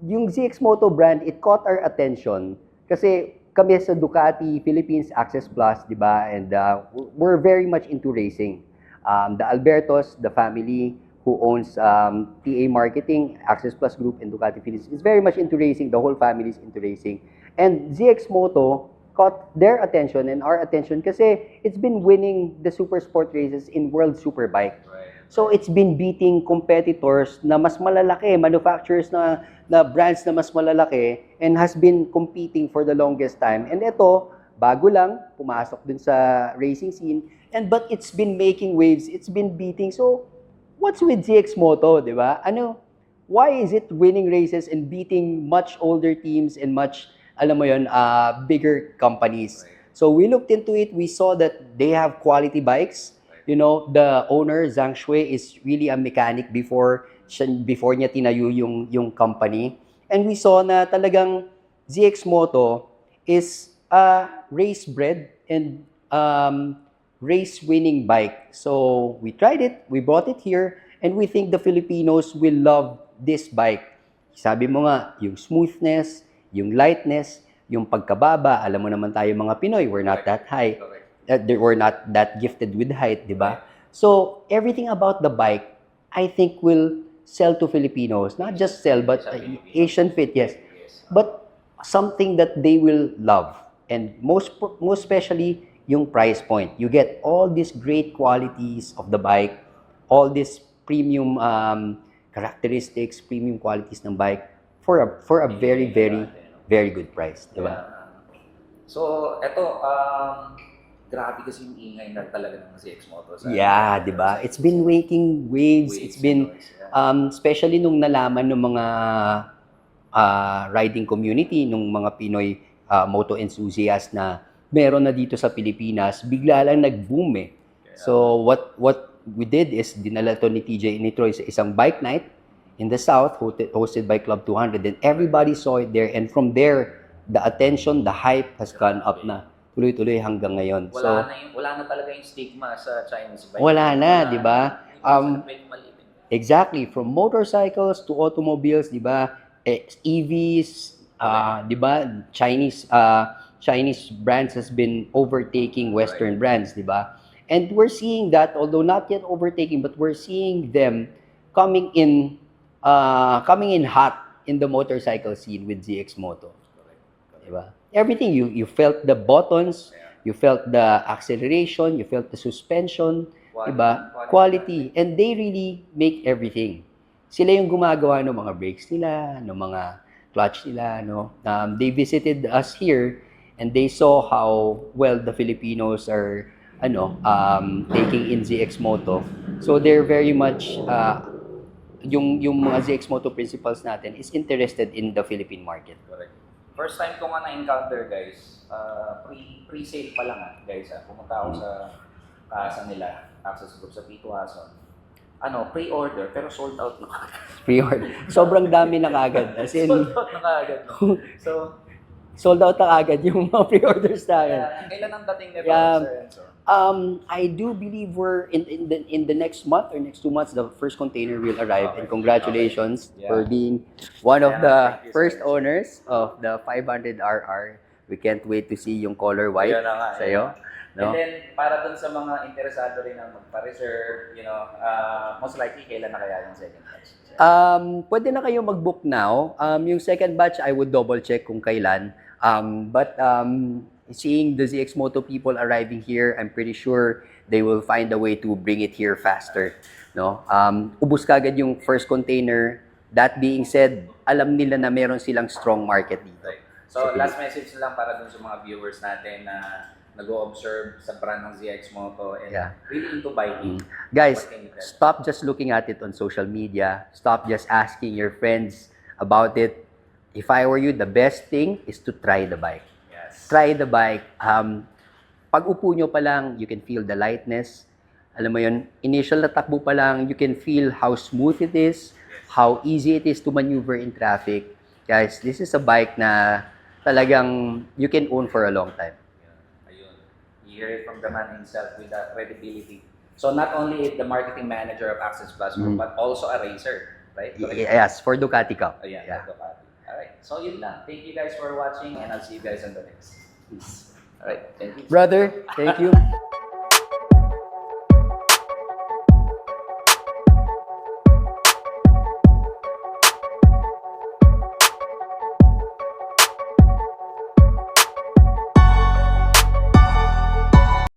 yung ZX Moto brand, it caught our attention kasi kami sa Ducati Philippines Access Plus, di ba? And we're very much into racing. The Albertos, the family who owns TA Marketing, Access Plus Group, and Ducati Philippines is very much into racing. The whole family is into racing. And ZX Moto caught their attention and our attention kasi it's been winning the super sport races in World Superbike. So it's been beating competitors na mas malalaki, manufacturers na brands na mas malalaki, and has been competing for the longest time. And ito, bago lang, pumasok dun sa racing scene, but it's been making waves, it's been beating. So what's with ZX Moto, di ba? Why is it winning races and beating much older teams and much, alam mo yun, bigger companies? So we looked into it, we saw that they have quality bikes. You know, the owner, Zhang Shui, is really a mechanic before niya tinayo yung company. And we saw na talagang ZX Moto is a race-bred and race-winning bike. So we tried it, we brought it here, and we think the Filipinos will love this bike. Sabi mo nga, yung smoothness, yung lightness, yung pagkababa, alam mo naman tayo mga Pinoy, we're not that high. We're not that gifted with height, di ba? So, everything about the bike, I think will sell to Filipinos. Not just sell, but Asian fit, yes. But something that they will love. And most especially, yung price point. You get all these great qualities of the bike, all these premium characteristics, premium qualities ng bike for a very, very, very good price, di ba? So, eto, grabe kasi yung ingay na talaga ng ZX Moto. Yeah, di ba? It's been making waves. It's been, especially nung nalaman ng mga riding community, nung mga Pinoy moto enthusiasts na meron na dito sa Pilipinas, bigla lang nag-boom eh. So, what we did is, dinala to ni TJ ni Troy sa isang bike night in the South, hosted by Club 200, and everybody saw it there. And from there, the attention, the hype has gone up na. Tuloy-tuloy hanggang ngayon. Wala na talaga yung stigma sa Chinese bike. Wala na, di ba? Exactly, from motorcycles to automobiles, di ba? EVs, di ba? Chinese brands has been overtaking Western brands, di ba? And we're seeing that, although not yet overtaking, but we're seeing them coming in hot in the motorcycle scene with ZX Moto. Di ba? Everything, you felt the buttons, you felt the acceleration, you felt the suspension, diba? Quality. And they really make everything. Sila yung gumagawa ng mga brakes nila, ng mga clutch nila, no? They visited us here and they saw how well the Filipinos are taking in ZX Moto. So they're very much yung mga ZX Moto principals natin is interested in the Philippine market. Correct. First time ko nga na-encounter, guys, pre-sale pa lang guys. Pumunta ako sa casa nila, Access Group sa Pituason. Pre-order, pero sold out na kagad. Pre-order. Sobrang dami na kagad. As in, sold out na kagad. So, sold out na kagad yung mga pre-orders namin. Kailan ang dating nito, Sir Enzo? I do believe we're in the next month or next 2 months, the first container will arrive. And congratulations for being one of the first owners of the 500RR. We can't wait to see yung color white sa'yo. No? And then, para dun sa mga interesado rin na magpa-reserve, most likely, kailan na kaya yung second batch? Pwede na kayo mag-book now. Yung second batch, I would double check kung kailan. But seeing the ZX Moto people arriving here, I'm pretty sure they will find a way to bring it here faster. No? Ubus kagad yung first container. That being said, alam nila na meron silang strong market dito. So, last message lang para dun sa mga viewers natin na nag-o-observe sa brand ng ZX Moto and really into biking. Guys, stop just looking at it on social media. Stop just asking your friends about it. If I were you, the best thing is to try the bike. Try the bike. Pag upo nyo pa lang, you can feel the lightness. Alam mo yun, initial na takbo pa lang, you can feel how smooth it is, how easy it is to maneuver in traffic. Guys, this is a bike na talagang you can own for a long time. Ayun. You hear it from the man himself with that credibility. So not only the marketing manager of Access Plus Group, but also a racer, right? Yes, for Ducati Cup. Ayan, Yeah. Ducati. Alright, so yun lang. Thank you guys for watching and I'll see you guys on the next. Peace. Alright, thank you. Brother, thank you.